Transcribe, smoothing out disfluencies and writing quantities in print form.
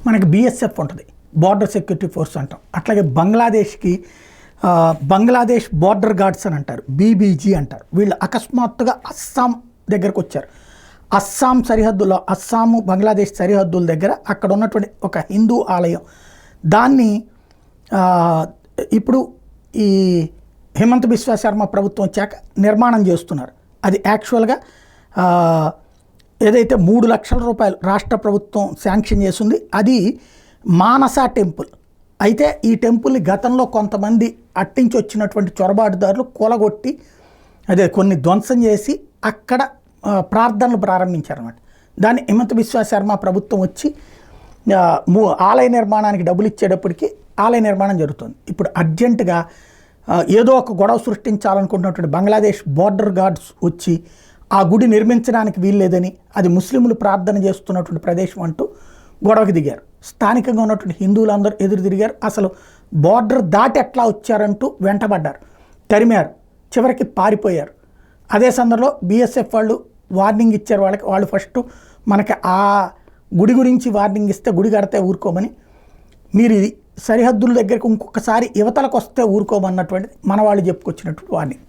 మనకి బీఎస్ఎఫ్ ఉంటుంది, border security force అంటాం. అట్లాగే బంగ్లాదేశ్కి బంగ్లాదేశ్ బార్డర్ గార్డ్స్ అని అంటారు, బీబీజీ అంటారు. వీళ్ళు అకస్మాత్తుగా అస్సాం దగ్గరకు వచ్చారు. అస్సాం సరిహద్దులో, అస్సాము బంగ్లాదేశ్ సరిహద్దుల దగ్గర అక్కడ ఉన్నటువంటి ఒక హిందూ ఆలయం, దాన్ని ఇప్పుడు ఈ హిమంత బిశ్వ శర్మ ప్రభుత్వం వచ్చాక నిర్మాణం చేస్తున్నారు. అది యాక్చువల్గా ఏదైతే 3 లక్షల రూపాయలు రాష్ట్ర ప్రభుత్వం శాంక్షన్ చేసింది, అది మానస టెంపుల్. అయితే ఈ టెంపుల్ని గతంలో కొంతమంది అట్టించి వచ్చినటువంటి చొరబాటుదారులు కూలగొట్టి కొన్ని ధ్వంసం చేసి అక్కడ ప్రార్థనలు ప్రారంభించారన్నమాట. దాన్ని హిమంత బిశ్వ శర్మ ప్రభుత్వం వచ్చి ఆలయ నిర్మాణానికి డబ్బులు ఇచ్చేటప్పటికి ఆలయ నిర్మాణం జరుగుతుంది. ఇప్పుడు అర్జెంటుగా ఏదో ఒక గొడవ సృష్టించాలనుకుంటున్నటువంటి బంగ్లాదేశ్ బార్డర్ గార్డ్స్ వచ్చి ఆ గుడి నిర్మించడానికి వీల్లేదని, అది ముస్లింలు ప్రార్థన చేస్తున్నటువంటి ప్రదేశం అంటూ గొడవకి దిగారు. స్థానికంగా ఉన్నటువంటి హిందువులందరూ ఎదురు తిరిగారు. అసలు బార్డర్ దాటి ఎట్లా వచ్చారంటూ వెంటబడ్డారు, తరిమారు, చివరికి పారిపోయారు. అదే సందర్భంలో బీఎస్ఎఫ్ వాళ్ళు వార్నింగ్ ఇచ్చారు వాళ్ళకి. వాళ్ళు ఫస్ట్ మనకి ఆ గుడి గురించి వార్నింగ్ ఇస్తే గుడి కడితే ఊరుకోమని, మీరు ఇది సరిహద్దుల దగ్గరకు ఇంకొకసారి యువతలకు వస్తే ఊరుకోమన్నటువంటిది మన వాళ్ళు చెప్పుకొచ్చినటువంటి వార్నింగ్.